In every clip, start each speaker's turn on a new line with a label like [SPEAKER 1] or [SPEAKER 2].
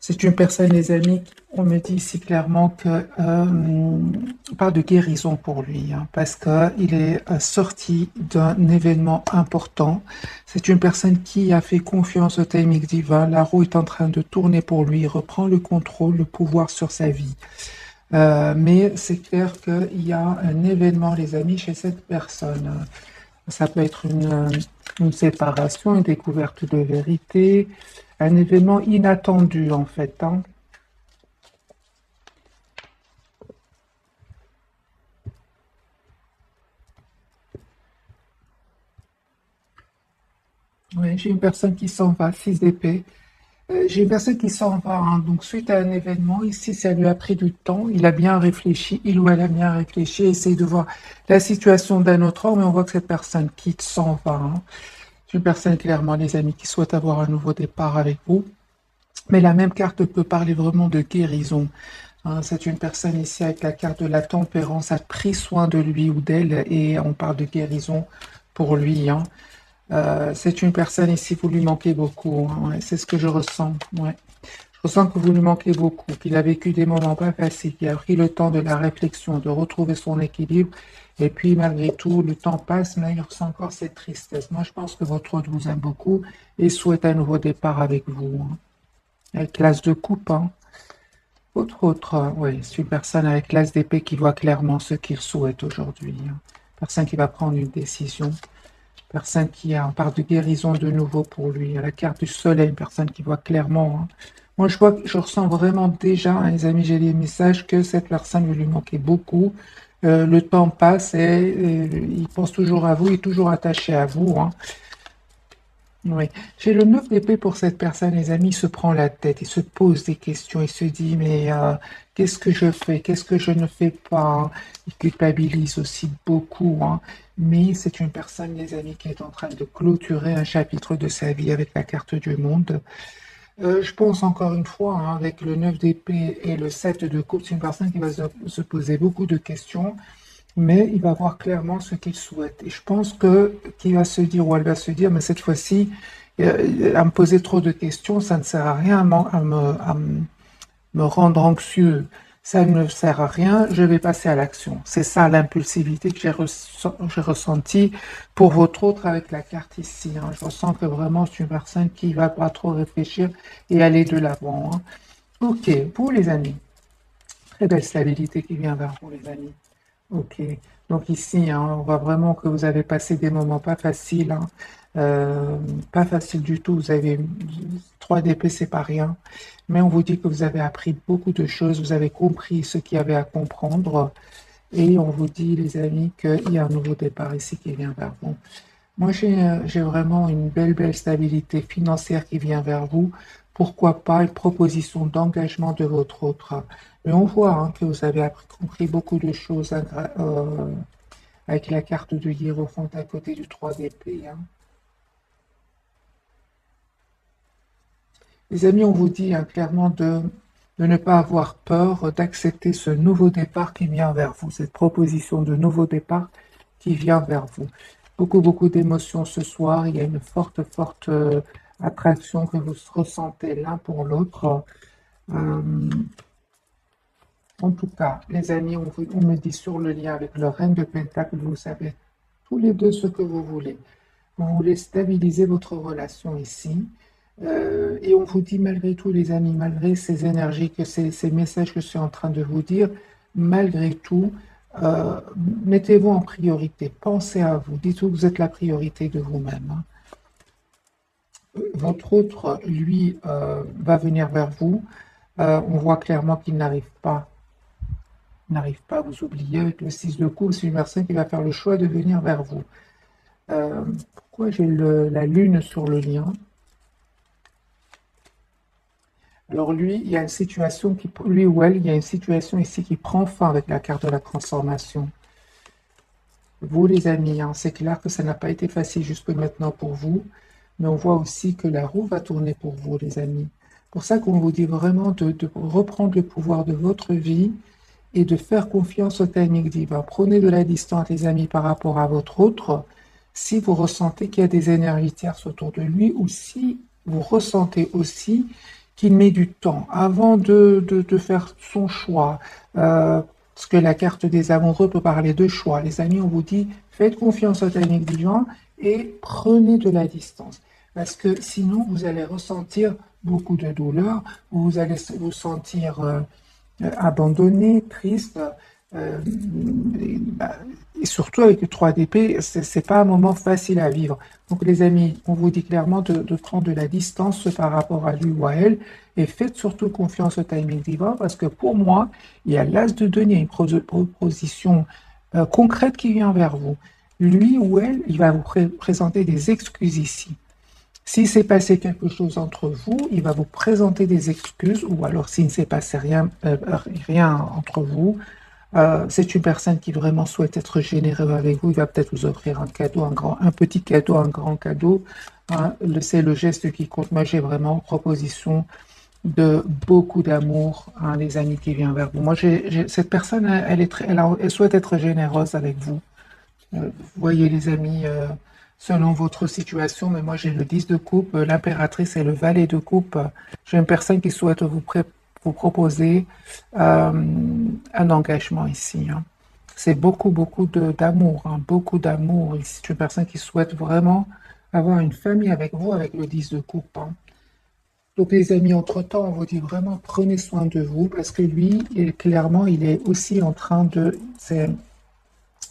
[SPEAKER 1] C'est une personne, les amis, on me dit ici clairement que on parle de guérison pour lui, hein, parce qu'il est sorti d'un événement important. C'est une personne qui a fait confiance au timing divin. La roue est en train de tourner pour lui. Il reprend le contrôle, le pouvoir sur sa vie. Mais c'est clair qu'il y a un événement, les amis, chez cette personne. Ça peut être une séparation, une découverte de vérité, un événement inattendu en fait, hein. Oui, j'ai une personne qui s'en va, 6 d'épée. J'ai une personne qui s'en va, hein. Donc suite à un événement, ici ça lui a pris du temps, il a bien réfléchi, il ou elle a bien réfléchi, essaye de voir la situation d'un autre homme, mais on voit que cette personne quitte, s'en va, hein. C'est une personne clairement, les amis, qui souhaite avoir un nouveau départ avec vous. Mais la même carte peut parler vraiment de guérison, hein. C'est une personne ici avec la carte de la tempérance, a pris soin de lui ou d'elle, et on parle de guérison pour lui, hein. C'est une personne ici, vous lui manquez beaucoup, hein, ouais, c'est ce que je ressens. Ouais. Je ressens que vous lui manquez beaucoup, qu'il a vécu des moments pas faciles, qu'il a pris le temps de la réflexion, de retrouver son équilibre, et puis malgré tout, le temps passe, mais il ressent encore cette tristesse. Moi, je pense que votre autre vous aime beaucoup et souhaite un nouveau départ avec vous, hein. Avec l'as de coupe, hein. Votre autre, oui, c'est une personne avec l'as d'épée qui voit clairement ce qu'il souhaite aujourd'hui, hein. Personne qui va prendre une décision. Personne qui a, on parle de guérison de nouveau pour lui. À la carte du soleil, une personne qui voit clairement, hein. Moi, je vois, je ressens vraiment déjà, hein, les amis, j'ai des messages que cette personne lui manquait beaucoup. Le temps passe et il pense toujours à vous, il est toujours attaché à vous, hein. Oui, j'ai le 9 d'épée pour cette personne, les amis, il se prend la tête, il se pose des questions, il se dit, mais qu'est-ce que je fais, qu'est-ce que je ne fais pas? Il culpabilise aussi beaucoup, hein. Mais c'est une personne, les amis, qui est en train de clôturer un chapitre de sa vie avec la carte du monde. Je pense encore une fois, hein, avec le 9 d'épée et le 7 de coupe, c'est une personne qui va se poser beaucoup de questions, mais il va voir clairement ce qu'il souhaite. Et je pense que qu'il va se dire ou elle va se dire, mais cette fois-ci, à me poser trop de questions, ça ne sert à rien à me rendre anxieux. Ça ne sert à rien, je vais passer à l'action. C'est ça l'impulsivité que j'ai ressentie pour votre autre avec la carte ici, hein. Je ressens que vraiment c'est une personne qui va pas trop réfléchir et aller de l'avant, hein. Ok, vous les amis, très belle stabilité qui vient vers vous les amis. Ok, donc ici, hein, on voit vraiment que vous avez passé des moments pas faciles, hein. Euh, Pas facile du tout. Vous avez 3 DP, c'est pas rien, mais on vous dit que vous avez appris beaucoup de choses, vous avez compris ce qu'il y avait à comprendre, et on vous dit, les amis, qu'il y a un nouveau départ ici qui vient vers vous. Moi, j'ai vraiment une belle stabilité financière qui vient vers vous. Pourquoi pas une proposition d'engagement de votre autre. Mais on voit, hein, que vous avez compris beaucoup de choses, hein, avec la carte de Hiérophant à côté du 3 d'épée, hein. Les amis, on vous dit, hein, clairement de ne pas avoir peur, d'accepter ce nouveau départ qui vient vers vous, cette proposition de nouveau départ qui vient vers vous. Beaucoup d'émotions ce soir. Il y a une forte attraction que vous ressentez l'un pour l'autre. Euh, En tout cas, les amis, on me dit sur le lien avec le Reine de Pentacle, vous savez tous les deux ce que vous voulez. Vous voulez stabiliser votre relation ici. Et on vous dit malgré tout, les amis, malgré ces énergies, ces messages que je suis en train de vous dire, malgré tout, euh, mettez-vous en priorité. Pensez à vous. Dites-vous que vous êtes la priorité de vous-même, hein. Votre autre, lui, va venir vers vous. On voit clairement qu'il n'arrive pas à vous oublier avec le 6 de coupe. C'est une personne qui va faire le choix de venir vers vous. Pourquoi j'ai la lune sur le lien? Alors lui, il y a une situation qui, lui ou elle, il y a une situation ici qui prend fin avec la carte de la transformation. Vous les amis, hein, c'est clair que ça n'a pas été facile jusque maintenant pour vous, mais on voit aussi que la roue va tourner pour vous les amis. Pour ça qu'on vous dit vraiment de reprendre le pouvoir de votre vie et de faire confiance au timing divin. Prenez de la distance les amis par rapport à votre autre si vous ressentez qu'il y a des énergies tierces autour de lui ou si vous ressentez aussi qu'il met du temps avant de faire son choix. Parce que la carte des amoureux peut parler de choix. Les amis, on vous dit, faites confiance au timing divin et prenez de la distance. Parce que sinon, vous allez ressentir beaucoup de douleur, vous allez vous sentir abandonné, triste, euh, bah, et surtout avec le 3 d'épée, c'est pas un moment facile à vivre. Donc les amis, on vous dit clairement de prendre de la distance par rapport à lui ou à elle, et faites surtout confiance au timing divin, parce que pour moi, il y a l'as de denier, une proposition concrète qui vient vers vous. Lui ou elle, il va vous présenter des excuses ici. Si s'est passé quelque chose entre vous, il va vous présenter des excuses, ou alors s'il ne s'est passé rien entre vous, c'est une personne qui vraiment souhaite être généreux avec vous. Il va peut-être vous offrir un cadeau, un petit cadeau, un grand cadeau. Hein. C'est le geste qui compte. Moi, j'ai vraiment une proposition de beaucoup d'amour, hein, les amis qui viennent vers vous. Moi, cette personne, elle souhaite être généreuse avec vous. Vous voyez, les amis, selon votre situation, mais moi, j'ai le 10 de coupe, l'impératrice et le valet de coupe. J'ai une personne qui souhaite vous proposer un engagement ici. Hein. C'est beaucoup d'amour, hein, beaucoup d'amour. C'est une personne qui souhaite vraiment avoir une famille avec vous, avec le 10 de coupe. Hein. Donc les amis, entre-temps, on vous dit vraiment prenez soin de vous parce que lui, clairement, il est aussi en train de...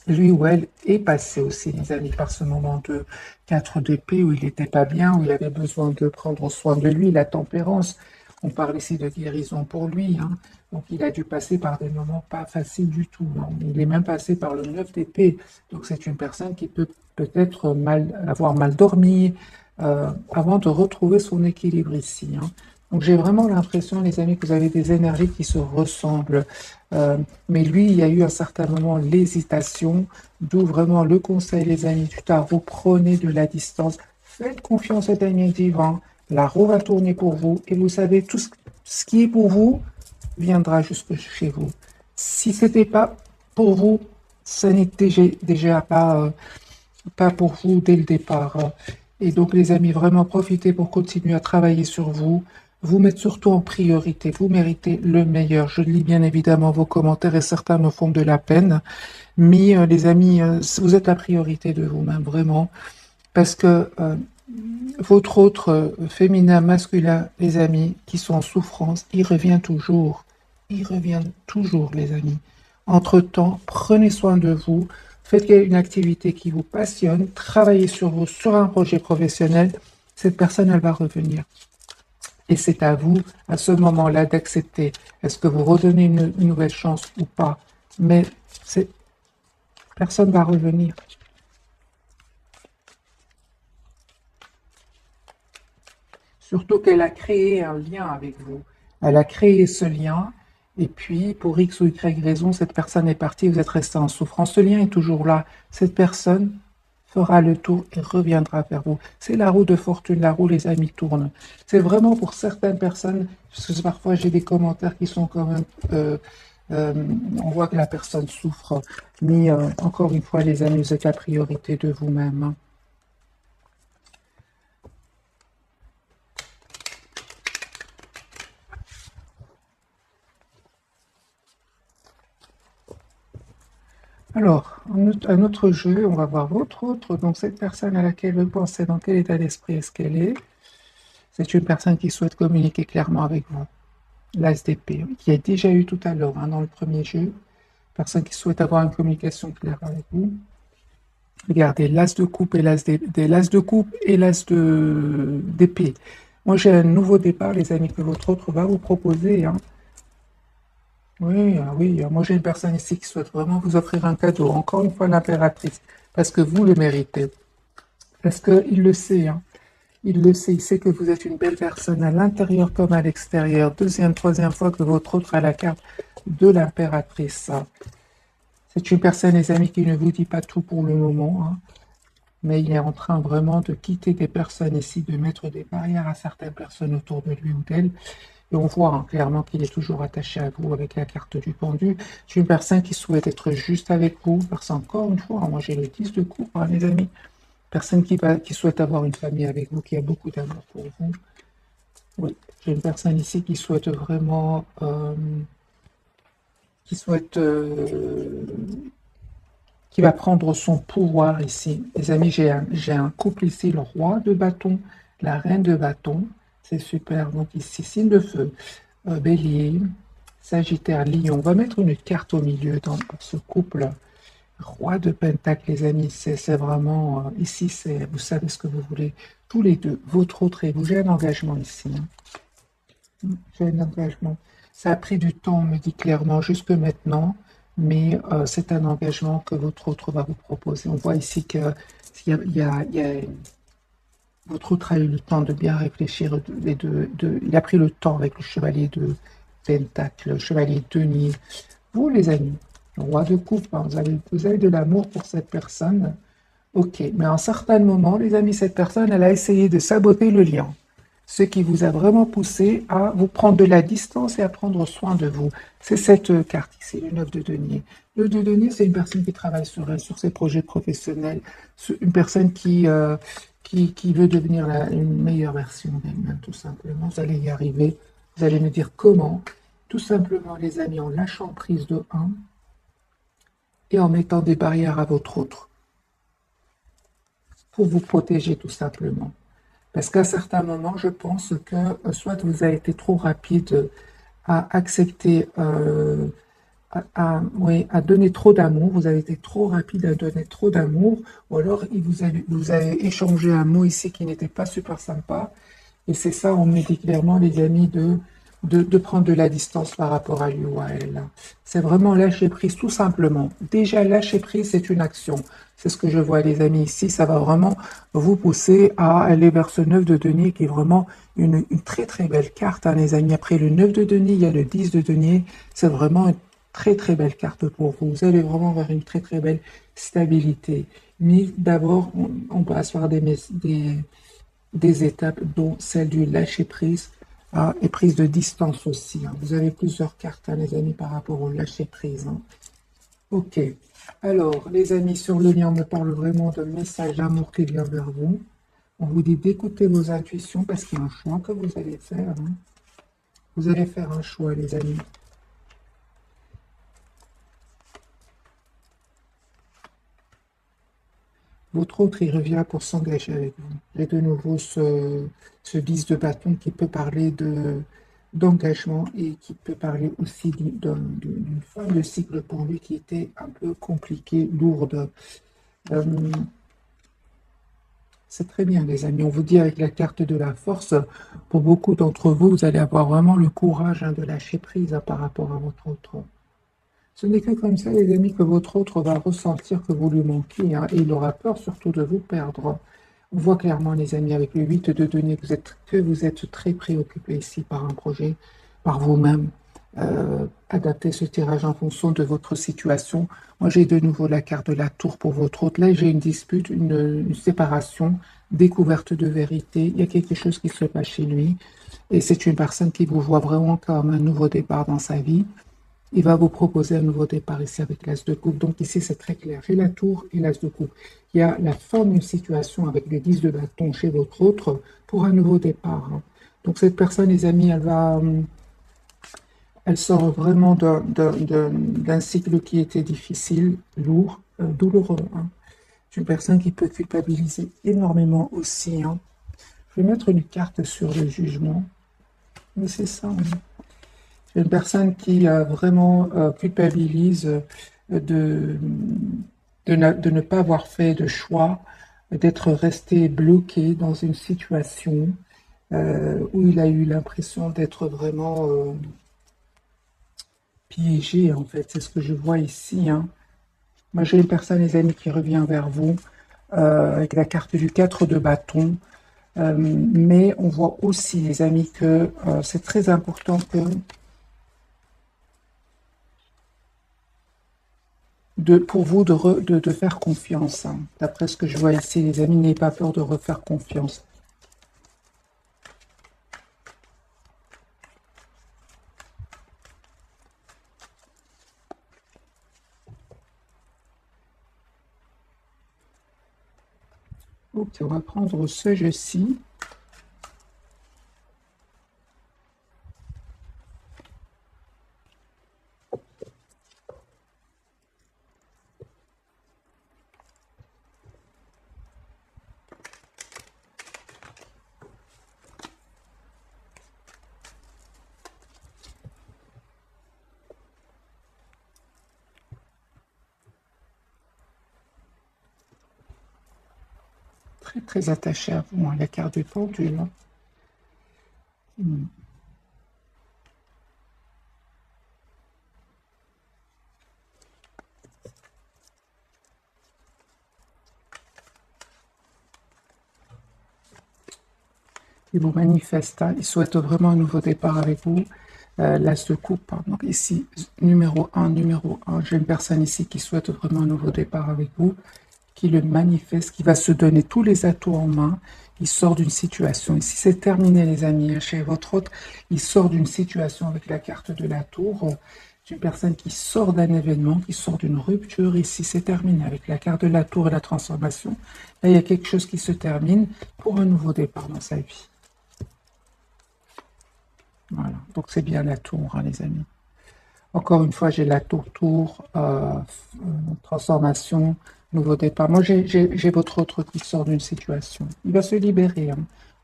[SPEAKER 1] Lui ou elle est passé aussi, les amis, par ce moment de 4 d'épée où il n'était pas bien, où il avait besoin de prendre soin de lui, la tempérance. On parle ici de guérison pour lui. Hein. Donc il a dû passer par des moments pas faciles du tout. Hein. Il est même passé par le 9 d'épée. Donc c'est une personne qui peut peut-être avoir mal dormi avant de retrouver son équilibre ici. Hein. Donc j'ai vraiment l'impression, les amis, que vous avez des énergies qui se ressemblent. Euh, mais lui, il y a eu à un certain moment l'hésitation, d'où vraiment le conseil, les amis du tarot, prenez de la distance, faites confiance au timing divin, la roue va tourner pour vous, et vous savez, tout ce qui est pour vous viendra jusque chez vous. Si ce n'était pas pour vous, ce n'était déjà pas pour vous dès le départ. Et donc, les amis, vraiment profitez pour continuer à travailler sur vous. Vous mettre surtout en priorité. Vous méritez le meilleur. Je lis bien évidemment vos commentaires et certains me font de la peine. Mais les amis, vous êtes la priorité de vous-même, vraiment. Parce que votre autre féminin, masculin, les amis, qui sont en souffrance, il revient toujours. Il revient toujours, les amis. Entre-temps, prenez soin de vous. Faites une activité qui vous passionne. Travaillez sur vous, sur un projet professionnel. Cette personne, elle va revenir. Et c'est à vous, à ce moment-là, d'accepter. Est-ce que vous redonnez une nouvelle chance ou pas? Mais personne va revenir. Surtout qu'elle a créé un lien avec vous. Elle a créé ce lien, et puis pour X ou Y raison, cette personne est partie, vous êtes resté en souffrance. Ce lien est toujours là. Cette personne fera le tour et reviendra vers vous. C'est la roue de fortune, la roue, les amis, tourne. C'est vraiment pour certaines personnes, parce que parfois j'ai des commentaires qui sont quand même... on voit que la personne souffre, mais encore une fois, les amis, vous êtes la priorité de vous-même. Hein. Alors, un autre jeu, on va voir votre autre. Donc, cette personne à laquelle vous pensez, dans quel état d'esprit est-ce qu'elle est? C'est une personne qui souhaite communiquer clairement avec vous. L'As d'épée, qui a déjà eu tout à l'heure hein, dans le premier jeu. Personne qui souhaite avoir une communication claire avec vous. Regardez, l'As de coupe et l'As de coupe et l'As d'épée. Moi, j'ai un nouveau départ, les amis, que votre autre va vous proposer. Hein. Oui, oui, moi j'ai une personne ici qui souhaite vraiment vous offrir un cadeau. Encore une fois, l'impératrice, parce que vous le méritez. Parce qu'il le sait, hein. Il le sait, il sait que vous êtes une belle personne à l'intérieur comme à l'extérieur. Deuxième, troisième fois que votre autre a la carte de l'impératrice. C'est une personne, les amis, qui ne vous dit pas tout pour le moment, hein, mais il est en train vraiment de quitter des personnes ici, de mettre des barrières à certaines personnes autour de lui ou d'elle. Et on voit hein, clairement qu'il est toujours attaché à vous avec la carte du pendu. C'est une personne qui souhaite être juste avec vous. Parce qu'encore une fois, moi j'ai le 10 de coupe, hein, les amis. Personne qui souhaite avoir une famille avec vous, qui a beaucoup d'amour pour vous. Oui. J'ai une personne ici qui souhaite vraiment, qui souhaite, qui va prendre son pouvoir ici. Les amis, j'ai un couple ici, le roi de bâton, la reine de bâton. C'est super. Donc ici, signe de feu, bélier, sagittaire, lion. On va mettre une carte au milieu pour ce couple. Roi de Pentacle, les amis, c'est vraiment, ici, c'est, vous savez ce que vous voulez, tous les deux, votre autre et vous, j'ai un engagement ici, hein. J'ai un engagement. Ça a pris du temps, on me dit clairement, jusque maintenant, mais c'est un engagement que votre autre va vous proposer. On voit ici que votre autre a eu le temps de bien réfléchir, il a pris le temps avec le chevalier de Pentacle, le chevalier de denier. Vous, les amis, roi de coupe, hein, vous avez de l'amour pour cette personne. Ok, mais à un certain moment, les amis, cette personne, elle a essayé de saboter le lien. Ce qui vous a vraiment poussé à vous prendre de la distance et à prendre soin de vous. C'est cette carte ici, le 9 de denier. Le 9 de denier, c'est une personne qui travaille sur elle, sur ses projets professionnels, une personne qui veut devenir une meilleure version d'elle-même, tout simplement. Vous allez y arriver. Vous allez me dire comment. Tout simplement, les amis, en lâchant prise de un et en mettant des barrières à votre autre pour vous protéger tout simplement. Parce qu'à certains moments, je pense que soit vous avez été trop rapide à accepter, oui, à donner trop d'amour, vous avez été trop rapide à donner trop d'amour, ou alors vous avez échangé un mot ici qui n'était pas super sympa, et c'est ça, on me dit clairement, les amis, de prendre de la distance par rapport à lui ou à elle. C'est vraiment lâcher prise, tout simplement. Déjà, lâcher prise, c'est une action. C'est ce que je vois, les amis, ici. Ça va vraiment vous pousser à aller vers ce 9 de denier qui est vraiment une très, très belle carte, hein, les amis. Après le 9 de denier, il y a le 10 de denier. C'est vraiment une très, très belle carte pour vous. Vous allez vraiment vers une très, très belle stabilité. Mais d'abord, on passe par des étapes, dont celle du lâcher-prise et prise de distance aussi, hein. Vous avez plusieurs cartes, hein, les amis, par rapport au lâcher-prise, hein. Ok. Alors, les amis, sur le lien, on me parle vraiment de message d'amour qui vient vers vous. On vous dit d'écouter vos intuitions parce qu'il y a un choix que vous allez faire, hein. Vous allez faire un choix, les amis. Votre autre, il revient pour s'engager avec vous. J'ai de nouveau ce 10 de bâton qui peut parler d'engagement et qui peut parler aussi d'une fin de cycle pour lui qui était un peu compliquée, lourde. Euh, c'est très bien, les amis. On vous dit avec la carte de la force, pour beaucoup d'entre vous, vous allez avoir vraiment le courage, hein, de lâcher prise, hein, par rapport à votre autre. Ce n'est que comme ça, les amis, que votre autre va ressentir que vous lui manquez, hein, et il aura peur surtout de vous perdre. On voit clairement, les amis, avec le 8 de denier, que vous êtes très préoccupé ici par un projet, par vous-même. Adaptez ce tirage en fonction de votre situation. Moi, j'ai de nouveau la carte de la tour pour votre autre. Là, j'ai une dispute, une séparation, découverte de vérité. Il y a quelque chose qui se passe chez lui. Et c'est une personne qui vous voit vraiment comme un nouveau départ dans sa vie. Il va vous proposer un nouveau départ ici avec l'As de coupe. Donc ici, c'est très clair. J'ai la tour et l'As de coupe. Il y a la fin d'une situation avec le 10 de bâton chez votre autre pour un nouveau départ, hein. Donc cette personne, les amis, elle sort vraiment d'un cycle qui était difficile, lourd, douloureux, hein. C'est une personne qui peut culpabiliser énormément aussi, hein. Je vais mettre une carte sur le jugement. Mais c'est ça, hein. C'est une personne qui vraiment culpabilise de ne pas avoir fait de choix, d'être resté bloqué dans une situation où il a eu l'impression d'être vraiment piégé, en fait. C'est ce que je vois ici, hein. Moi, j'ai une personne, les amis, qui revient vers vous avec la carte du 4 de bâton. Mais on voit aussi, les amis, que c'est très important que pour vous de faire confiance, hein. D'après ce que je vois ici, les amis, n'ayez pas peur de refaire confiance. Ok, on va prendre ce jeu-ci. très très attaché à vous, hein, la carte du pendu. Hein. Hmm. Il vous manifeste, hein, il souhaite vraiment un nouveau départ avec vous. L'As de coupe, hein. Donc ici, numéro un, j'ai une personne ici qui souhaite vraiment un nouveau départ avec vous, qui le manifeste, qui va se donner tous les atouts en main. Il sort d'une situation. Ici, c'est terminé, les amis. Chez votre autre, il sort d'une situation avec la carte de la tour. C'est une personne qui sort d'un événement, qui sort d'une rupture. Ici, c'est terminé avec la carte de la tour et la transformation. Là, il y a quelque chose qui se termine pour un nouveau départ dans sa vie. Voilà. Donc, c'est bien la tour, hein, les amis. Encore une fois, j'ai la tour, transformation, nouveau départ. Moi, j'ai votre autre qui sort d'une situation. Il va se libérer, hein.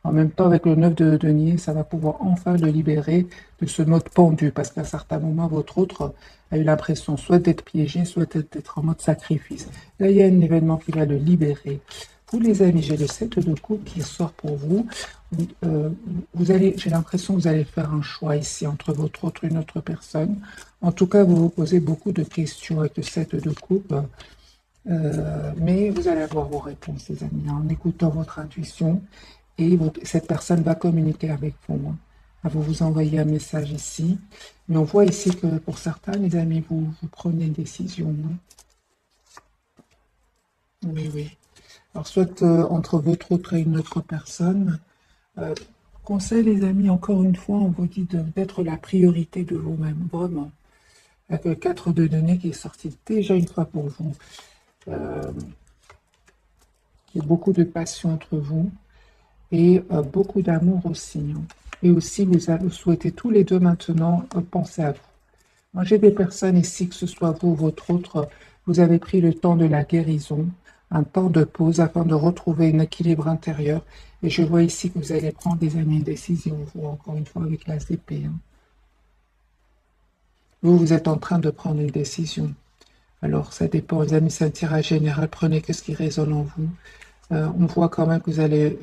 [SPEAKER 1] En même temps, avec le 9 de denier, ça va pouvoir enfin le libérer de ce mode pendu, parce qu'à certains moments, votre autre a eu l'impression soit d'être piégé, soit d'être en mode sacrifice. Là, il y a un événement qui va le libérer. Vous, les amis, j'ai le 7 de coupe qui sort pour vous. Euh, j'ai l'impression que vous allez faire un choix ici entre votre autre et une autre personne. En tout cas, vous vous posez beaucoup de questions avec le 7 de coupe, mais vous allez avoir vos réponses, les amis, en écoutant votre intuition. Et cette personne va communiquer avec vous, hein. Elle va vous envoyer un message ici. Mais on voit ici que pour certains, les amis, vous prenez une décision, hein. Oui, oui. Alors, soit entre votre autre et une autre personne. Euh, Conseil, les amis, encore une fois, on vous dit d'être la priorité de vous-même, vraiment. Avec le 4 de denier qui est sorti déjà une fois pour vous. Euh, il y a beaucoup de passion entre vous et beaucoup d'amour aussi, hein. Et aussi, vous souhaitez tous les deux maintenant penser à vous. Moi, j'ai des personnes ici, que ce soit vous ou votre autre, vous avez pris le temps de la guérison, un temps de pause afin de retrouver un équilibre intérieur. Et je vois ici que vous allez prendre des années de décision, vous, encore une fois, avec la CP, hein. Vous êtes en train de prendre une décision. Alors, ça dépend, les amis, c'est un tirage général. Prenez ce qui résonne en vous. On voit quand même que vous allez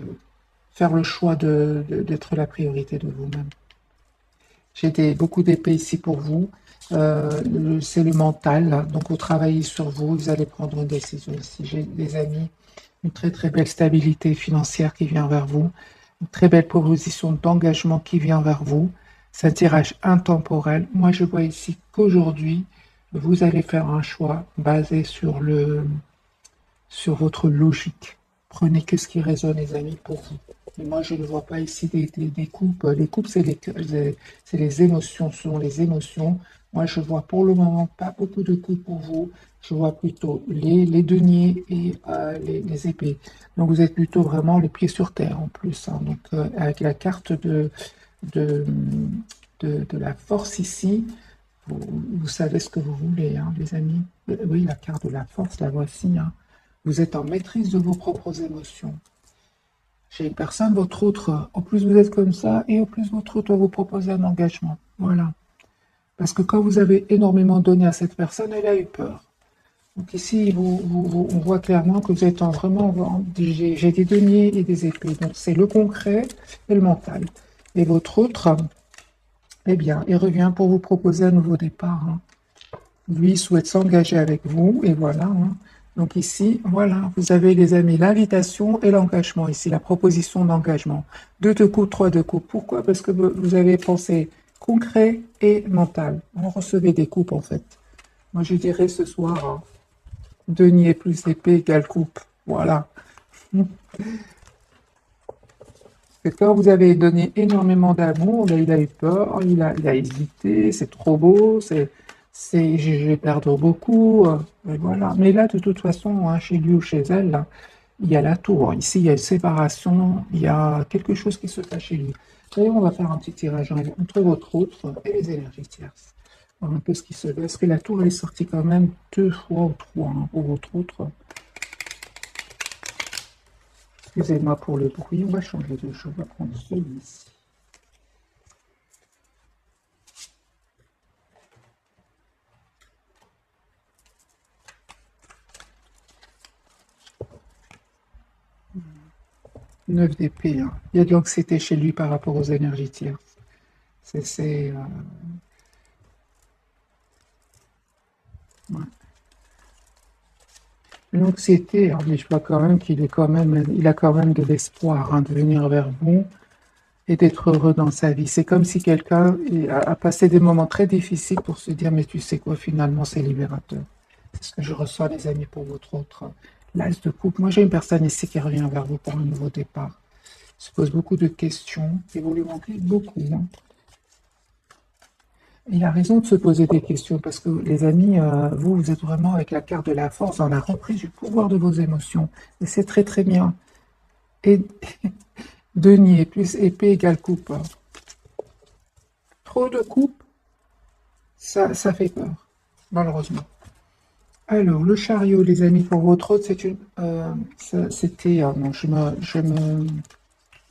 [SPEAKER 1] faire le choix d'être la priorité de vous-même. J'ai beaucoup d'épées ici pour vous. C'est le mental, là. Donc vous travaillez sur vous, vous allez prendre une décision ici. J'ai des amis, une très très belle stabilité financière qui vient vers vous, une très belle proposition d'engagement qui vient vers vous. C'est un tirage intemporel. Moi je vois ici qu'aujourd'hui, vous allez faire un choix basé sur votre logique. Prenez que ce qui résonne, les amis, pour vous. Et moi, je ne vois pas ici des coupes. Les coupes, c'est les émotions, ce sont les émotions. Moi, je vois pour le moment pas beaucoup de coupes pour vous. Je vois plutôt les deniers et les épées. Donc, vous êtes plutôt vraiment les pieds sur terre en plus, hein. Donc, avec la carte de, de la force ici, vous savez ce que vous voulez, hein, les amis. Oui, la carte de la force, la voici, hein. Vous êtes en maîtrise de vos propres émotions. Chez une personne, votre autre, en plus vous êtes comme ça, et en plus votre autre va vous proposer un engagement. Voilà. Parce que quand vous avez énormément donné à cette personne, elle a eu peur. Donc ici, on voit clairement que vous êtes j'ai des deniers et des épées. Donc c'est le concret et le mental. Et votre autre, eh bien, il revient pour vous proposer un nouveau départ, hein. Lui souhaite s'engager avec vous, et voilà, hein. Donc ici, voilà, vous avez les amis, l'invitation et l'engagement ici, la proposition d'engagement. Deux de coups, trois de coups. Pourquoi? Parce que vous avez pensé concret et mental. On recevait des coupes en fait. Moi je dirais ce soir, hein, denier plus épée égale coupe. Voilà. Et quand vous avez donné énormément d'amour, ben, il a eu peur, il a hésité, c'est trop beau, je vais perdre beaucoup, et voilà. Mais là, de toute façon, hein, chez lui ou chez elle, là, il y a la tour. Ici, il y a une séparation, il y a quelque chose qui se passe chez lui. Et on va faire un petit tirage entre votre autre et les énergies tierces. Voir un peu ce qui se passe. Parce que la tour, elle est sortie quand même deux fois ou trois, hein, pour votre autre. Excusez-moi pour le bruit, on va changer de jeu, on va prendre celui-ci. 9 d'épée, hein. Il y a de l'anxiété chez lui par rapport aux énergies tierces. Ouais. L'anxiété, hein, mais je vois quand même qu'il est quand même, il a quand même de l'espoir, hein, de venir vers vous et d'être heureux dans sa vie. C'est comme si quelqu'un a passé des moments très difficiles pour se dire, mais tu sais quoi, finalement, c'est libérateur. C'est ce que je reçois, les amis, pour votre autre. L'as de coupe. Moi, j'ai une personne ici qui revient vers vous pour un nouveau départ. Il se pose beaucoup de questions et vous lui manquez beaucoup, hein. Il a raison de se poser des questions parce que, les amis, vous, vous êtes vraiment avec la carte de la force dans la reprise du pouvoir de vos émotions. Et c'est très, très bien. Et denier plus épée égale coupe. Trop de coupe, ça fait peur, malheureusement. Alors, le chariot, les amis, pour votre autre, c'est une, c'était, non,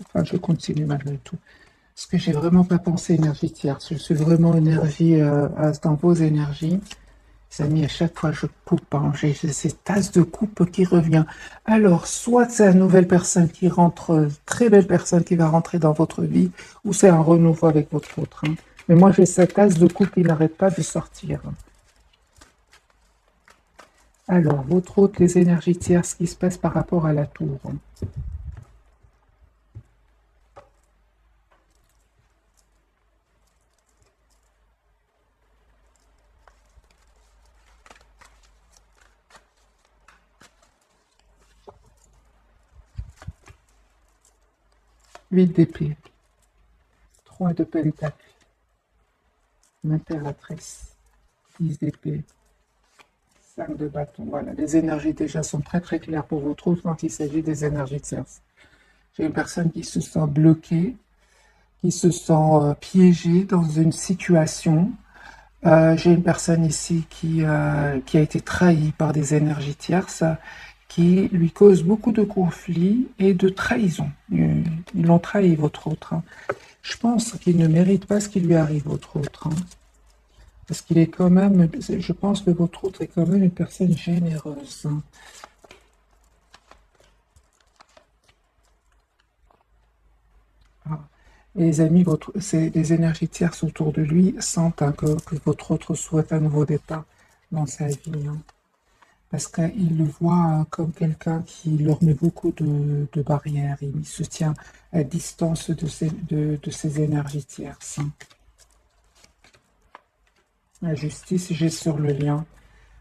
[SPEAKER 1] enfin, je continue malgré tout. Parce que j'ai vraiment pas pensé énergie tierce. Je suis vraiment énergie, dans vos énergies. Les amis, à chaque fois, je coupe, hein, j'ai cette tasse de coupe qui revient. Alors, soit c'est une nouvelle personne qui rentre, très belle personne qui va rentrer dans votre vie, ou c'est un renouveau avec votre autre, hein. Mais moi, j'ai cette tasse de coupe qui n'arrête pas de sortir. Alors, votre autre, les énergies tierces, ce qui se passe par rapport à la tour. 8 d'épée, 3 de pentacle, l'impératrice, 10 d'épée, 5 de bâton. Voilà, les énergies déjà sont très très claires pour votre autre quand il s'agit des énergies tierces. J'ai une personne qui se sent bloquée, qui se sent piégée dans une situation. J'ai une personne ici qui a été trahie par des énergies tierces qui lui causent beaucoup de conflits et de trahison. Ils l'ont trahi, votre autre, hein. Je pense qu'il ne mérite pas ce qui lui arrive, votre autre, hein. Parce qu'il est quand même, je pense que votre autre est quand même une personne généreuse, hein. Ah. Et les amis, les énergies tierces autour de lui sentent, hein, que votre autre souhaite un nouveau départ dans sa vie, hein. Parce qu'il le voit comme quelqu'un qui leur met beaucoup de barrières. Il se tient à distance de ces énergies tierces, hein. La justice, j'ai sur le lien.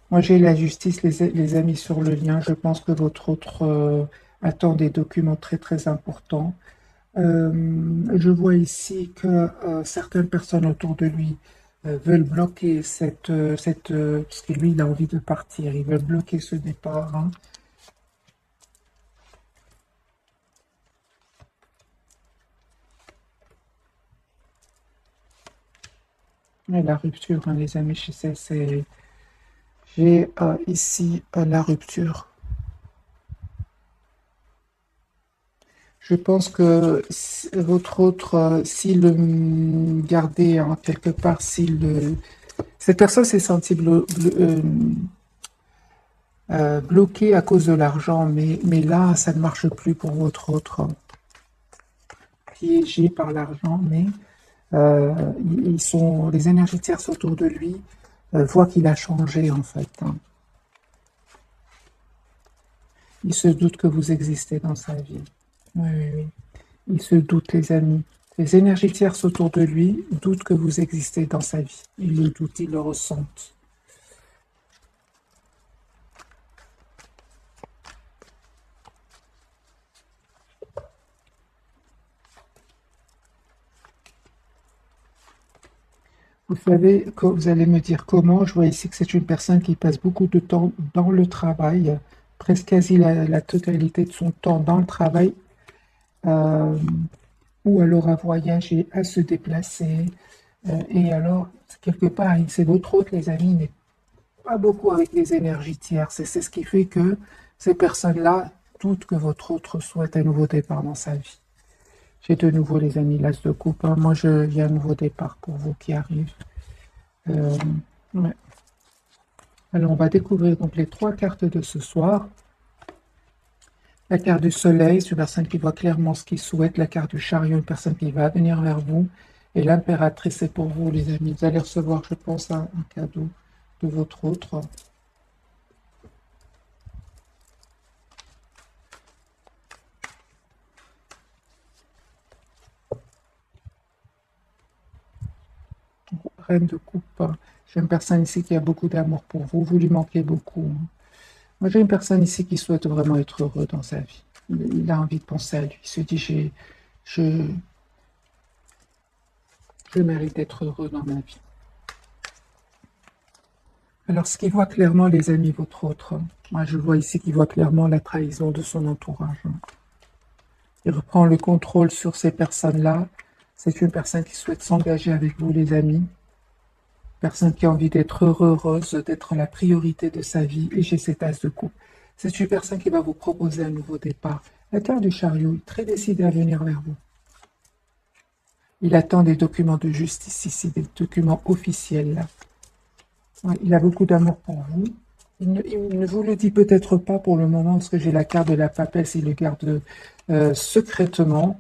[SPEAKER 1] Moi, j'ai la justice, les amis, sur le lien. Je pense que votre autre attend des documents très, très importants. Je vois ici que certaines personnes autour de lui veulent bloquer parce que lui, il a envie de partir. Ils veulent bloquer ce départ, hein. Et la rupture, hein, les amis, j'ai ici la rupture. Je pense que votre autre, s'il le gardait en quelque part, cette personne s'est sentie bloquée à cause de l'argent, mais là, ça ne marche plus pour votre autre, piégé par l'argent, mais les énergies tierces autour de lui voient qu'il a changé en fait, hein. Il se doute que vous existez dans sa vie. Oui, oui, oui. Il se doute, les amis. Les énergies tierces autour de lui doutent que vous existez dans sa vie. Ils le doutent, ils le ressentent. Vous savez, quand vous allez me dire comment, je vois ici que c'est une personne qui passe beaucoup de temps dans le travail, presque quasi la totalité de son temps dans le travail, euh, ou alors à voyager, à se déplacer. Et alors, quelque part, c'est votre autre, les amis, n'est pas beaucoup avec les énergies tierces. Et c'est ce qui fait que ces personnes-là doutent que votre autre souhaite un nouveau départ dans sa vie. J'ai de nouveau, les amis, l'as de coupe, hein. Moi, il y a un nouveau départ pour vous qui arrive. Euh, ouais. Alors, on va découvrir donc les trois cartes de ce soir. La carte du soleil, c'est une personne qui voit clairement ce qu'il souhaite. La carte du chariot, une personne qui va venir vers vous. Et l'impératrice, c'est pour vous, les amis. Vous allez recevoir, je pense, un cadeau de votre autre. Reine de coupe. J'ai une personne ici qui a beaucoup d'amour pour vous. Vous lui manquez beaucoup. Moi, j'ai une personne ici qui souhaite vraiment être heureux dans sa vie. Il a envie de penser à lui. Il se dit, je, je mérite d'être heureux dans ma vie. Alors, ce qu'il voit clairement, les amis, votre autre, moi, je vois ici qu'il voit clairement la trahison de son entourage. Il reprend le contrôle sur ces personnes-là. C'est une personne qui souhaite s'engager avec vous, les amis. Personne qui a envie d'être heureuse, d'être la priorité de sa vie. Et j'ai cet as de coupe. C'est une personne qui va vous proposer un nouveau départ. La carte du chariot, très décidé à venir vers vous. Il attend des documents de justice ici, des documents officiels. Là. Ouais, il a beaucoup d'amour pour vous. Il ne vous le dit peut-être pas pour le moment, parce que j'ai la carte de la papesse, il le garde secrètement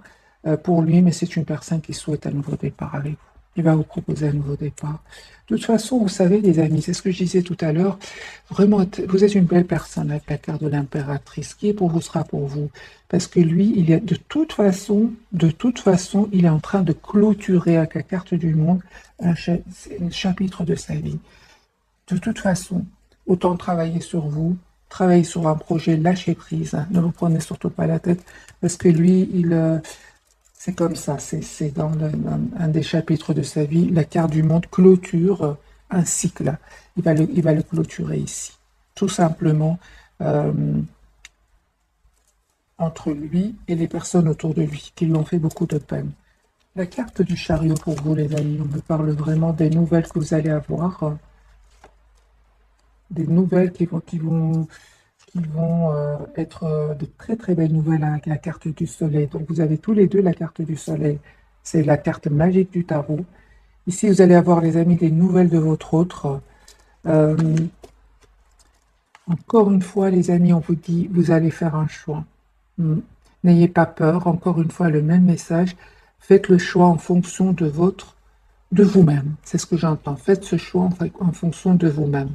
[SPEAKER 1] pour lui, mais c'est une personne qui souhaite un nouveau départ avec vous. Il va vous proposer un nouveau départ. De toute façon, vous savez, les amis, c'est ce que je disais tout à l'heure, vraiment, vous êtes une belle personne avec la carte de l'impératrice. Ce qui est pour vous sera pour vous. Parce que lui, il est de toute façon, il est en train de clôturer avec la carte du monde un chapitre de sa vie. De toute façon, autant travailler sur vous, travailler sur un projet, lâcher prise, hein, ne vous prenez surtout pas la tête, parce que lui, c'est comme ça, c'est dans un des chapitres de sa vie, la carte du monde clôture un cycle. Il va le clôturer ici. Tout simplement, entre lui et les personnes autour de lui, qui lui ont fait beaucoup de peine. La carte du chariot pour vous, les amis, on me parle vraiment des nouvelles que vous allez avoir, des nouvelles qui vont être de très très belles nouvelles avec la carte du soleil. Donc vous avez tous les deux la carte du soleil. C'est la carte magique du tarot. Ici, vous allez avoir, les amis, des nouvelles de votre autre. Euh, Encore une fois, les amis, on vous dit, vous allez faire un choix. N'ayez pas peur. Encore une fois, le même message. Faites le choix en fonction de vous-même. C'est ce que j'entends. Faites ce choix en fonction de vous-même.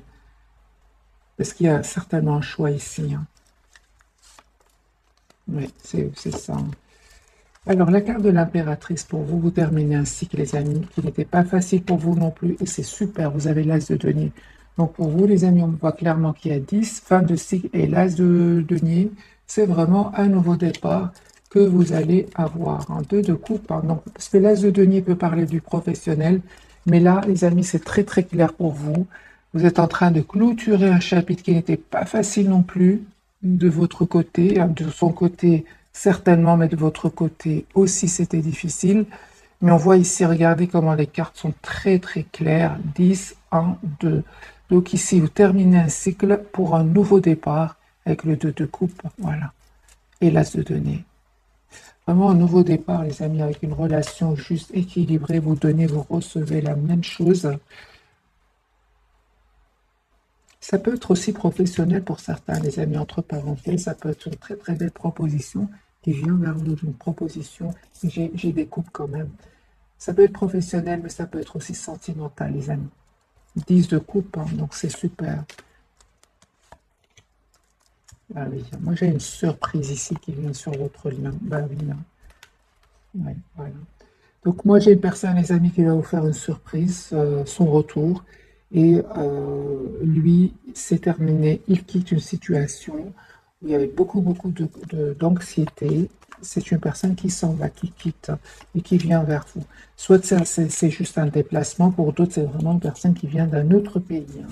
[SPEAKER 1] Parce qu'il y a certainement un choix ici. Hein. Oui, c'est ça. Alors, la carte de l'impératrice pour vous, vous terminez un cycle, les amis, qui n'était pas facile pour vous non plus. Et c'est super, vous avez l'as de denier. Donc, pour vous, les amis, on voit clairement qu'il y a 10, fin de cycle et l'as de denier. C'est vraiment un nouveau départ que vous allez avoir. En deux de coupe, hein. Donc, parce que l'as de denier peut parler du professionnel. Mais là, les amis, c'est très, très clair pour vous. Vous êtes en train de clôturer un chapitre qui n'était pas facile non plus de votre côté, hein, de son côté certainement, mais de votre côté aussi c'était difficile. Mais on voit ici, regardez comment les cartes sont très très claires, 10, 1, 2. Donc ici, vous terminez un cycle pour un nouveau départ avec le 2 de coupe, voilà, et l'as de denier. Vraiment un nouveau départ, les amis, avec une relation juste équilibrée, vous donnez, vous recevez la même chose. Ça peut être aussi professionnel pour certains, les amis, entre parenthèses. Ça peut être une très très belle proposition qui vient vers nous d'une proposition. J'ai des coupes quand même. Ça peut être professionnel, mais ça peut être aussi sentimental, les amis. 10 de coupe, hein, donc c'est super. Ah oui, moi j'ai une surprise ici qui vient sur votre lien. Bah oui, hein. Ouais, voilà. Donc moi j'ai une personne, les amis, qui va vous faire une surprise, son retour. Et lui, c'est terminé. Il quitte une situation où il y avait beaucoup, beaucoup d'anxiété. C'est une personne qui s'en va, qui quitte et qui vient vers vous. Soit c'est juste un déplacement, pour d'autres, c'est vraiment une personne qui vient d'un autre pays. Hein.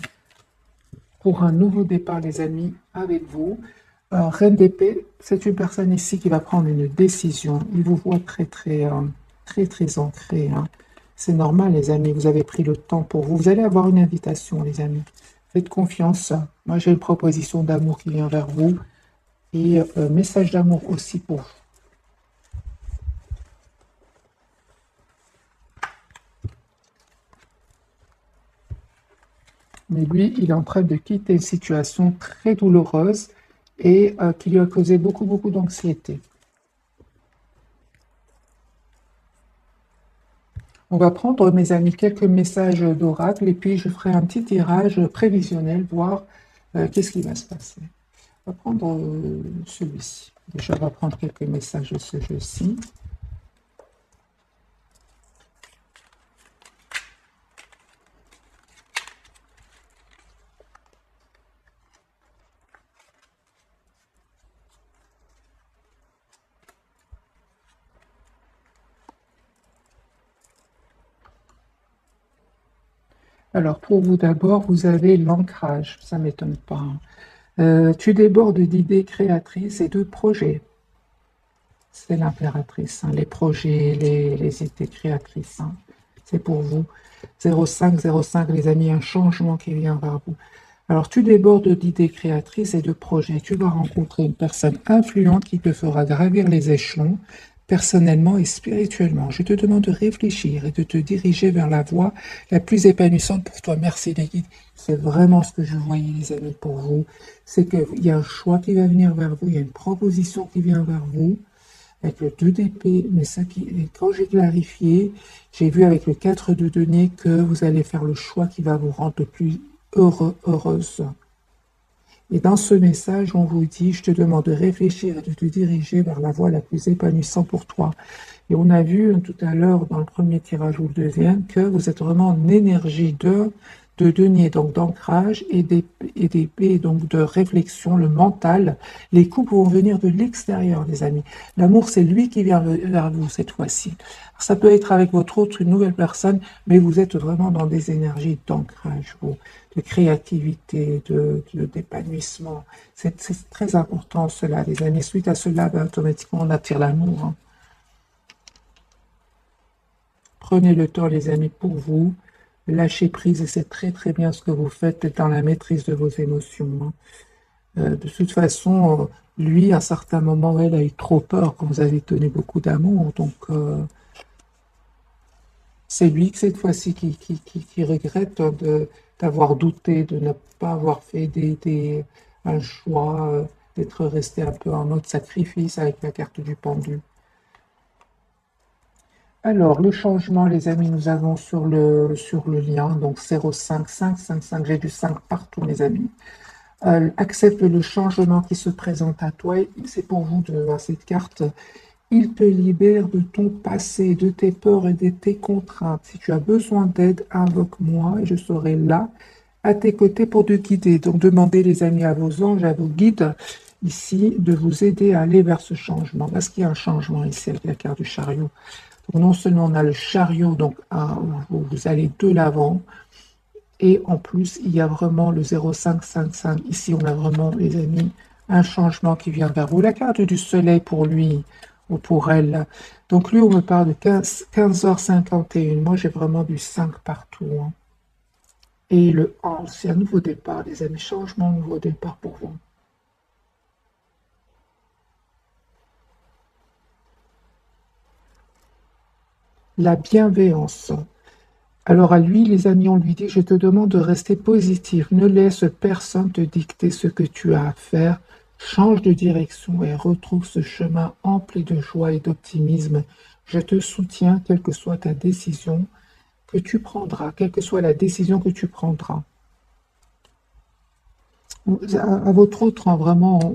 [SPEAKER 1] Pour un nouveau départ, les amis, avec vous. Reine d'épée, c'est une personne ici qui va prendre une décision. Il vous voit très, très, très, très ancré. Hein. C'est normal, les amis, vous avez pris le temps pour vous. Vous allez avoir une invitation, les amis. Faites confiance. Moi, j'ai une proposition d'amour qui vient vers vous. Et message d'amour aussi pour vous. Mais lui, il est en train de quitter une situation très douloureuse. et qui lui a causé beaucoup, beaucoup d'anxiété. On va prendre, mes amis, quelques messages d'oracle et puis je ferai un petit tirage prévisionnel, voir qu'est-ce qui va se passer. On va prendre celui-ci. Déjà, on va prendre quelques messages de ce jeu-ci. Alors, pour vous d'abord, vous avez l'ancrage, ça ne m'étonne pas, hein. Tu débordes d'idées créatrices et de projets. C'est l'impératrice, hein. Les projets, les idées créatrices, hein. C'est pour vous. 0505, les amis, un changement qui vient vers vous. Alors, tu débordes d'idées créatrices et de projets. Tu vas rencontrer une personne influente qui te fera gravir les échelons, personnellement et spirituellement. Je te demande de réfléchir et de te diriger vers la voie la plus épanouissante pour toi. Merci les guides. C'est vraiment ce que je voyais, les amis, pour vous. C'est qu'il y a un choix qui va venir vers vous, il y a une proposition qui vient vers vous avec le 2 d'épée, mais ça qui, quand j'ai clarifié, j'ai vu avec le 4 de denier que vous allez faire le choix qui va vous rendre le plus heureux, heureuse. Et dans ce message, on vous dit, je te demande de réfléchir et de te diriger vers la voie la plus épanouissante pour toi. Et on a vu tout à l'heure dans le premier tirage ou le deuxième que vous êtes vraiment en énergie de denier, donc d'ancrage et d'épée, donc de réflexion, le mental. Les coups vont venir de l'extérieur, les amis. L'amour, c'est lui qui vient vers vous cette fois-ci. Ça peut être avec votre autre, une nouvelle personne, mais vous êtes vraiment dans des énergies d'ancrage, de créativité, d'épanouissement. C'est très important cela, les amis. Suite à cela, ben, automatiquement, on attire l'amour, hein. Prenez le temps, les amis, pour vous. Lâchez prise et c'est très très bien ce que vous faites, être dans la maîtrise de vos émotions, hein. De toute façon, lui, à certains moments, elle a eu trop peur quand vous avez donné beaucoup d'amour. Donc, c'est lui que cette fois-ci qui regrette d'avoir douté, de ne pas avoir fait un choix, d'être resté un peu en mode sacrifice avec la carte du pendu. Alors, le changement, les amis, nous avons sur le lien, donc 05555, j'ai du 5 partout, les amis. Accepte le changement qui se présente à toi. C'est pour vous à cette carte. Il te libère de ton passé, de tes peurs et de tes contraintes. Si tu as besoin d'aide, invoque-moi et je serai là à tes côtés pour te guider. Donc demandez les amis à vos anges, à vos guides ici de vous aider à aller vers ce changement. Parce qu'il y a un changement ici avec la carte du chariot. Donc non seulement on a le chariot, donc vous allez de l'avant, et en plus, il y a vraiment le 0555. Ici, on a vraiment, les amis, un changement qui vient vers vous. La carte du soleil pour lui ou pour elle. Donc lui, on me parle de 15h51. Moi, j'ai vraiment du 5 partout, hein. Et le 11, c'est un nouveau départ, les amis. Changement, nouveau départ pour vous. La bienveillance. Alors à lui, les amis, on lui dit, je te demande de rester positif, ne laisse personne te dicter ce que tu as à faire, change de direction et retrouve ce chemin empli de joie et d'optimisme. Je te soutiens, quelle que soit ta décision que tu prendras, quelle que soit la décision que tu prendras. À votre autre, hein, vraiment,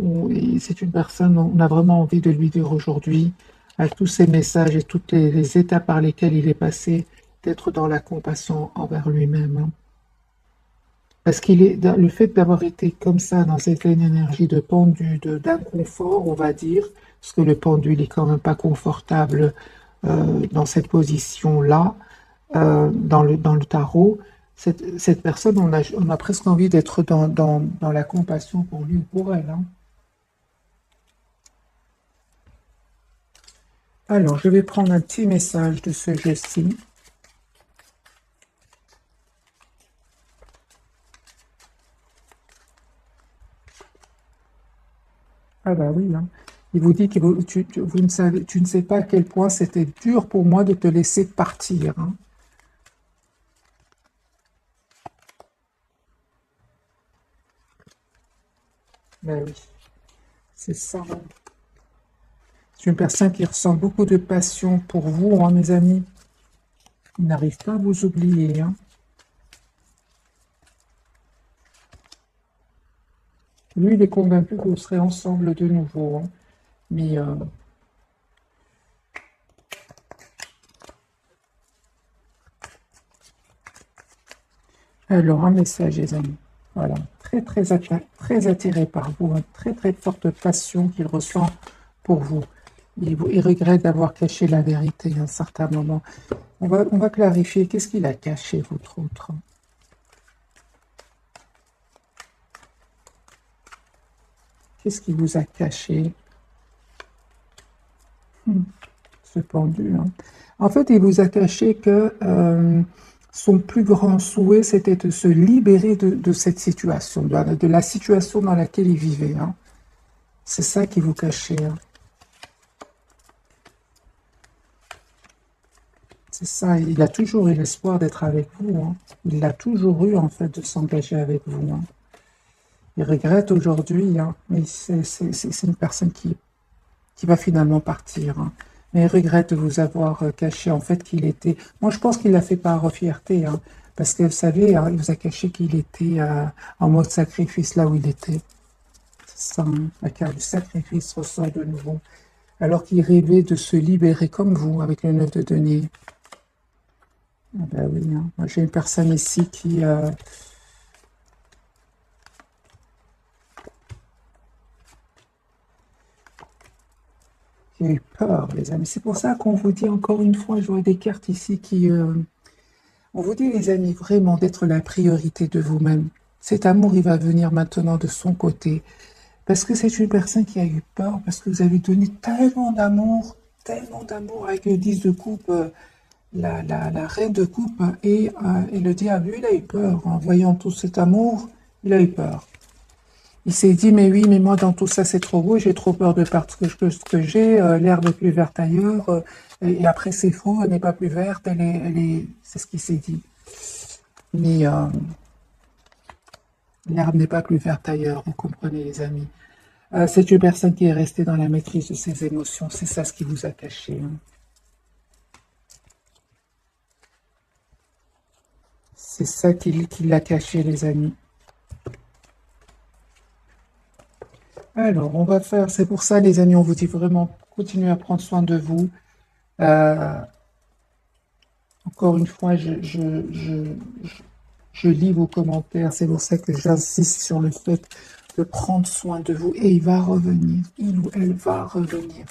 [SPEAKER 1] c'est une personne, on a vraiment envie de lui dire aujourd'hui, avec tous ces messages et toutes les étapes par lesquelles il est passé, d'être dans la compassion envers lui-même, hein. Parce qu'il est le fait d'avoir été comme ça, dans cette énergie de pendu, d'inconfort, on va dire, parce que le pendu, il est quand même pas confortable dans cette position-là, dans le tarot. Cette personne, on a presque envie d'être dans la compassion pour lui ou pour elle, hein. Alors, je vais prendre un petit message de ce jeu-ci. Ah bah oui, hein. Il vous dit que tu ne sais pas à quel point c'était dur pour moi de te laisser partir, hein. Ben oui. C'est ça. C'est une personne qui ressent beaucoup de passion pour vous, hein, mes amis. Il n'arrive pas à vous oublier, hein. Lui, il est convaincu que vous serez ensemble de nouveau, hein. Mais alors, un message, les amis. Voilà. Très attiré par vous, hein. Très forte passion qu'il ressent pour vous. Il regrette d'avoir caché la vérité à un certain moment. On va clarifier. Qu'est-ce qu'il a caché, votre autre? Qu'est-ce qu'il vous a caché? Ce pendu, hein. En fait, il vous a caché que son plus grand souhait, c'était de se libérer de cette situation, de la situation dans laquelle il vivait, hein. C'est ça qui vous cachait, hein. C'est ça, il a toujours eu l'espoir d'être avec vous, hein. Il a toujours eu, en fait, de s'engager avec vous, hein. Il regrette aujourd'hui, hein, mais c'est une personne qui va finalement partir, hein. Mais il regrette de vous avoir caché, en fait, qu'il était... Moi, je pense qu'il l'a fait par fierté, hein, parce que, vous savez, hein, il vous a caché qu'il était en mode sacrifice, là où il était. C'est ça, hein, la carte du sacrifice ressort de nouveau. Alors qu'il rêvait de se libérer comme vous, avec le 9 de denier. Ah ben oui, hein. Moi, j'ai une personne ici qui a eu peur, les amis. C'est pour ça qu'on vous dit encore une fois, je vois des cartes ici qui... on vous dit, les amis, vraiment d'être la priorité de vous-même. Cet amour, il va venir maintenant de son côté. Parce que c'est une personne qui a eu peur, parce que vous avez donné tellement d'amour avec le 10 de coupe, la reine de coupe, et le diable, lui, il a eu peur. En voyant tout cet amour, il a eu peur. Il s'est dit, mais oui, mais moi, dans tout ça, c'est trop beau, j'ai trop peur de perdre ce que j'ai, l'herbe est plus verte ailleurs, et après, c'est faux, elle n'est pas plus verte, c'est ce qu'il s'est dit. Mais l'herbe n'est pas plus verte ailleurs, vous comprenez, les amis. C'est une personne qui est restée dans la maîtrise de ses émotions, c'est ça ce qui vous a caché, hein. C'est ça qui l'a caché, les amis. Alors, on va faire, c'est pour ça, les amis, on vous dit vraiment, continuez à prendre soin de vous. Euh, Encore une fois, je lis vos commentaires, c'est pour ça que j'insiste sur le fait de prendre soin de vous. Et il va revenir, il ou elle va revenir.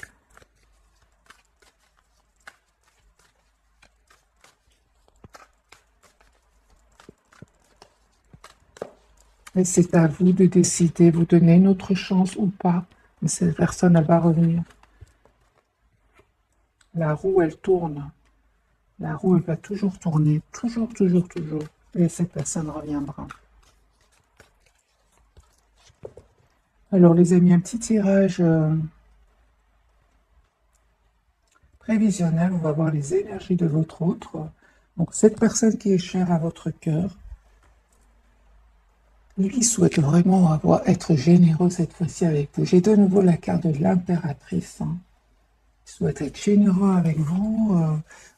[SPEAKER 1] Et c'est à vous de décider, vous donner une autre chance ou pas. Mais cette personne, elle va revenir. La roue, elle tourne. La roue, elle va toujours tourner. Toujours, toujours, toujours. Et cette personne reviendra. Alors, les amis, un petit tirage prévisionnel. On va voir les énergies de votre autre. Donc, cette personne qui est chère à votre cœur, lui souhaite vraiment être généreux cette fois-ci avec vous. J'ai de nouveau la carte de l'impératrice, hein. Il souhaite être généreux avec vous.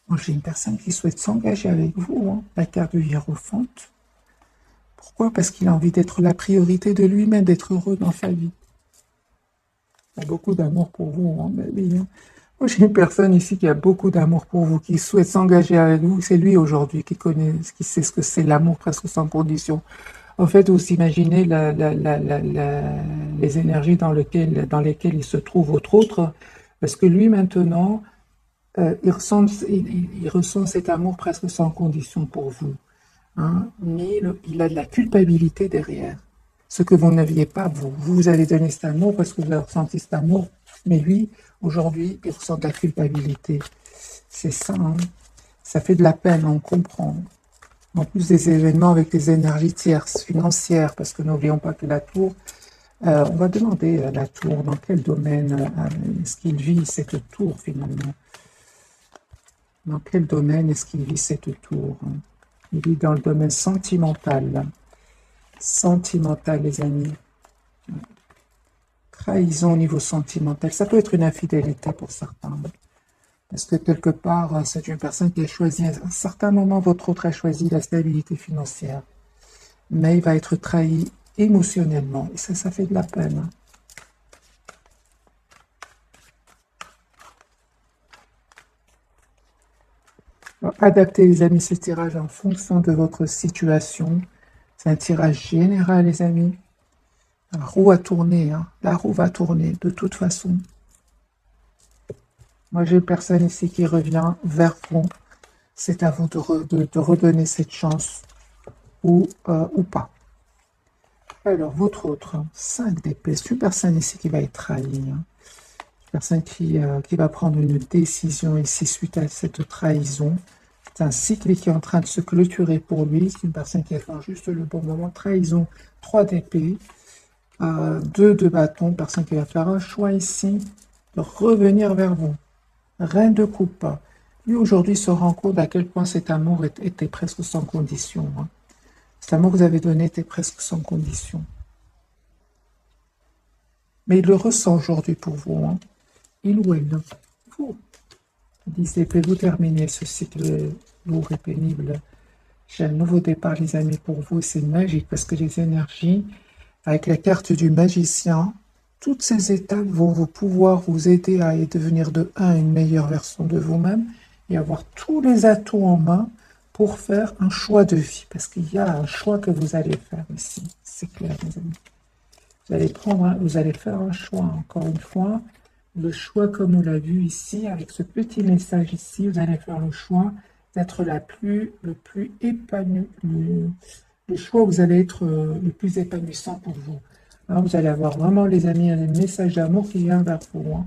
[SPEAKER 1] Moi, j'ai une personne qui souhaite s'engager avec vous, hein. La carte du hiérophante. Pourquoi? Parce qu'il a envie d'être la priorité de lui-même, d'être heureux dans sa vie. Il a beaucoup d'amour pour vous, hein, mais oui, hein. Moi, j'ai une personne ici qui a beaucoup d'amour pour vous, qui souhaite s'engager avec vous. C'est lui aujourd'hui qui connaît, qui sait ce que c'est l'amour presque sans condition. En fait, vous imaginez les énergies dans lesquelles il se trouve, votre autre, parce que lui, maintenant, il ressent cet amour presque sans condition pour vous, hein, mais il a de la culpabilité derrière, ce que vous n'aviez pas, vous. Vous avez donné cet amour parce que vous avez ressenti cet amour, mais lui, aujourd'hui, il ressent de la culpabilité. C'est ça, hein. Ça fait de la peine, on comprend. En plus des événements avec des énergies tierces, financières, parce que n'oublions pas que la tour, on va demander à la tour dans quel domaine est-ce qu'il vit cette tour finalement. Dans quel domaine est-ce qu'il vit cette tour? Il vit dans le domaine sentimental. Sentimental, les amis. trahison au niveau sentimental. Ça peut être une infidélité pour certains. Parce que quelque part, c'est une personne qui a choisi, à un certain moment, votre autre a choisi la stabilité financière. Mais il va être trahi émotionnellement. Et ça fait de la peine. Adaptez, les amis, ce tirage en fonction de votre situation. C'est un tirage général, les amis. La roue a tourné, hein. La roue va tourner, de toute façon. Moi, j'ai une personne ici qui revient vers vous. C'est à vous de redonner cette chance ou pas. Alors, votre autre, 5 d'épée. C'est une personne ici qui va être trahie. Hein. Une personne qui va prendre une décision ici suite à cette trahison. C'est un cycle qui est en train de se clôturer pour lui. C'est une personne qui attend juste le bon moment. Trahison, 3 d'épée. 2 de bâton. Personne qui va faire un choix ici de revenir vers vous. Reine de coupe. Lui, aujourd'hui, se rend compte à quel point cet amour était presque sans condition. Hein. Cet amour que vous avez donné était presque sans condition. Mais il le ressent aujourd'hui pour vous. Hein. Il ou elle. Vous. 10 épées, vous terminez ce cycle lourd et pénible. J'ai un nouveau départ, les amis, pour vous. C'est magique parce que les énergies, avec la carte du magicien, toutes ces étapes vont vous pouvoir vous aider à devenir de un une meilleure version de vous-même et avoir tous les atouts en main pour faire un choix de vie. Parce qu'il y a un choix que vous allez faire ici. C'est clair, les amis. Vous allez vous allez faire un choix, encore une fois. Le choix, comme on l'a vu ici, avec ce petit message ici, vous allez faire le choix d'être le plus épanoui, le choix où vous allez être le plus épanouissant pour vous. Hein, vous allez avoir vraiment, les amis, un message d'amour qui vient vers vous. Hein.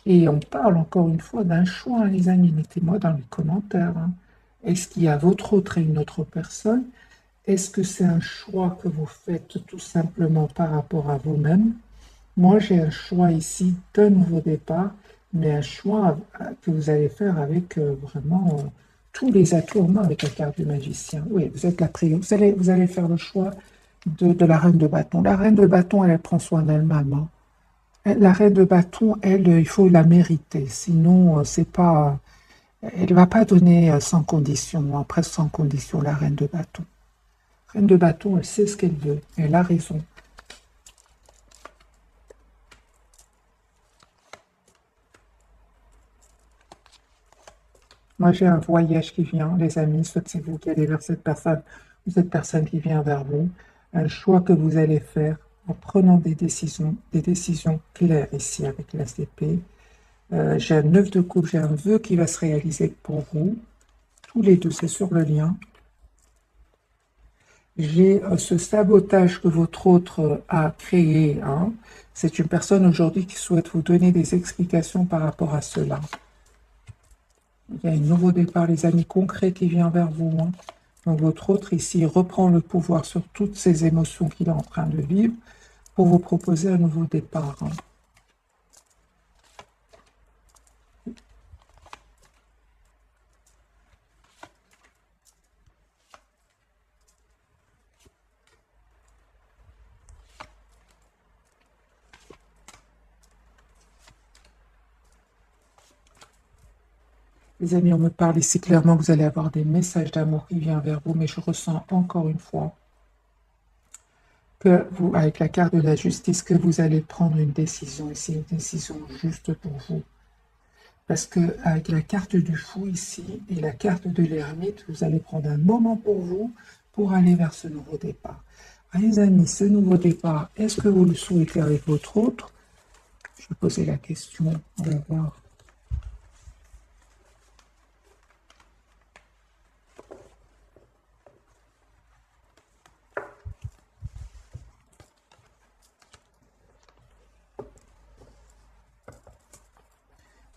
[SPEAKER 1] Et on parle encore une fois d'un choix, hein, les amis. Mettez-moi dans les commentaires. Hein. Est-ce qu'il y a votre autre et une autre personne? Est-ce que c'est un choix que vous faites tout simplement par rapport à vous-même? Moi, j'ai un choix ici d'un nouveau départ, mais un choix que vous allez faire avec vraiment tous les atouts en main avec la carte du magicien. Oui, vous êtes la prière. Vous allez faire le choix de la reine de bâton. La reine de bâton, elle prend soin d'elle-même. Hein. La reine de bâton, elle, il faut la mériter. Sinon, c'est pas, elle ne va pas donner sans condition, hein, presque sans condition, la reine de bâton. Reine de bâton, elle sait ce qu'elle veut. Elle a raison. Moi, j'ai un voyage qui vient, les amis. Soit c'est vous qui allez vers cette personne, ou cette personne qui vient vers vous. Un choix que vous allez faire en prenant des décisions claires ici avec la CP. J'ai un 9 de coupe, j'ai un vœu qui va se réaliser pour vous. Tous les deux, c'est sur le lien. J'ai ce sabotage que votre autre a créé. Hein. C'est une personne aujourd'hui qui souhaite vous donner des explications par rapport à cela. Il y a un nouveau départ, les amis, concret qui vient vers vous. Hein. Donc votre autre ici reprend le pouvoir sur toutes ces émotions qu'il est en train de vivre pour vous proposer un nouveau départ. Hein. Les amis, on me parle ici clairement que vous allez avoir des messages d'amour qui viennent vers vous, mais je ressens encore une fois que vous, avec la carte de la justice, que vous allez prendre une décision ici, une décision juste pour vous. Parce que avec la carte du fou ici et la carte de l'ermite, vous allez prendre un moment pour vous pour aller vers ce nouveau départ. Alors, les amis, ce nouveau départ, est-ce que vous le souhaitez avec votre autre? Je vais poser la question, on va voir.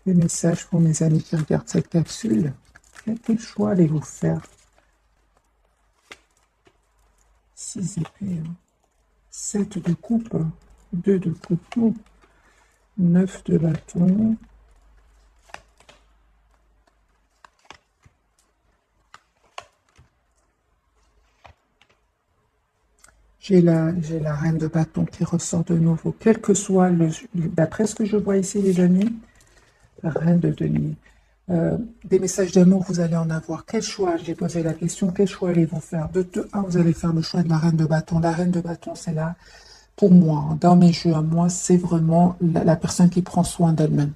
[SPEAKER 1] Les messages pour mes amis qui regardent cette capsule. Quel choix allez-vous faire? 6 épées, 7 de coupe, 2 de couteau, 9 de bâton, J'ai la reine de bâton qui ressort de nouveau, quel que soit d'après ce que je vois ici, les amis, la reine de denier. Des messages d'amour, vous allez en avoir. Quel choix? J'ai posé la question, quel choix allez-vous faire? De 2 à 1, vous allez faire le choix de la reine de bâton. La reine de bâton, c'est là, pour moi, hein, dans mes jeux à moi, c'est vraiment la personne qui prend soin d'elle-même.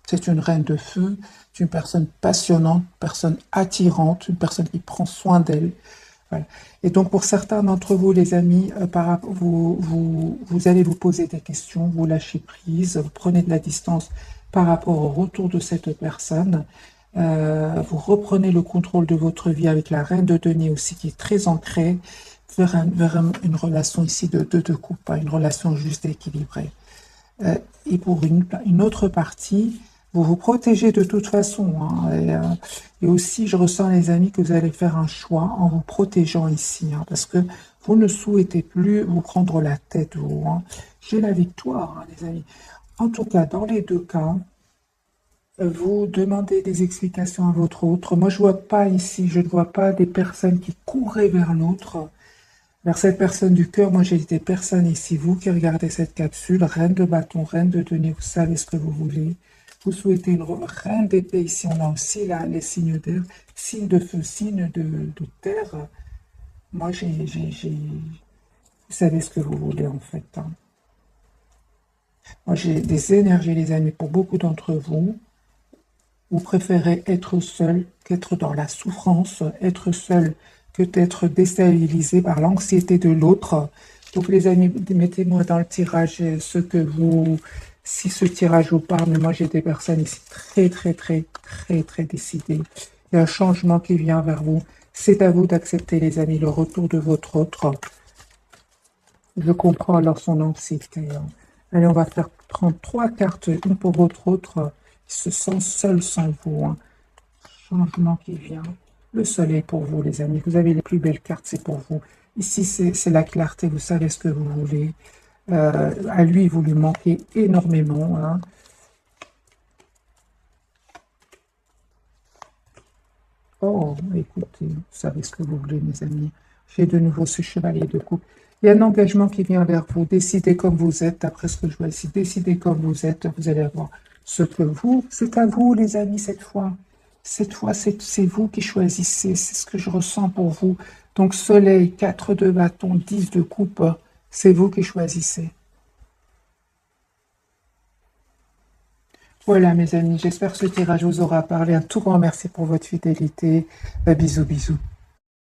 [SPEAKER 1] C'est une reine de feu, c'est une personne passionnante, une personne attirante, une personne qui prend soin d'elle. Voilà. Et donc, pour certains d'entre vous, les amis, vous allez vous poser des questions, vous lâchez prise, vous prenez de la distance par rapport au retour de cette personne. Vous reprenez le contrôle de votre vie avec la reine de denier aussi, qui est très ancrée vers une relation ici de couple, une relation juste et équilibrée. Et pour une autre partie, vous vous protégez de toute façon, hein, et aussi, je ressens, les amis, que vous allez faire un choix en vous protégeant ici, hein, parce que vous ne souhaitez plus vous prendre la tête, vous, hein. J'ai la victoire, hein, les amis. En tout cas, dans les deux cas, vous demandez des explications à votre autre. Moi, je vois pas ici, je ne vois pas des personnes qui couraient vers l'autre, vers cette personne du cœur. Moi, j'ai des personnes ici, vous qui regardez cette capsule, reine de bâton, reine de denier, vous savez ce que vous voulez. Vous souhaitez une reine d'épée, ici on a aussi là les signes d'air, signes de feu, signes de terre. Moi, vous savez ce que vous voulez en fait, hein. Moi, j'ai des énergies, les amis, pour beaucoup d'entre vous. Vous préférez être seul qu'être dans la souffrance, être seul que d'être déstabilisé par l'anxiété de l'autre. Donc les amis, mettez-moi dans le tirage ce que vous, si ce tirage vous parle, mais moi j'ai des personnes ici très décidées. Il y a un changement qui vient vers vous. C'est à vous d'accepter, les amis, le retour de votre autre. Je comprends alors son anxiété, hein. Allez, on va faire prendre 3 cartes, une pour votre autre, qui se sent seul sans vous, hein. Changement qui vient. Le soleil pour vous, les amis. Vous avez les plus belles cartes, c'est pour vous. Ici, c'est la clarté, vous savez ce que vous voulez. À lui, vous lui manquez énormément, hein. Oh, écoutez, vous savez ce que vous voulez, mes amis. J'ai de nouveau ce chevalier de coupe. Il y a un engagement qui vient vers vous. Décidez comme vous êtes, d'après ce que je vois ici. Décidez comme vous êtes. Vous allez avoir ce que vous... C'est à vous, les amis, cette fois. Cette fois, c'est vous qui choisissez. C'est ce que je ressens pour vous. Donc, soleil, 4 de bâton, 10 de coupe. C'est vous qui choisissez. Voilà, mes amis. J'espère que ce tirage vous aura parlé. Un tout grand merci pour votre fidélité. Bisous, bisous.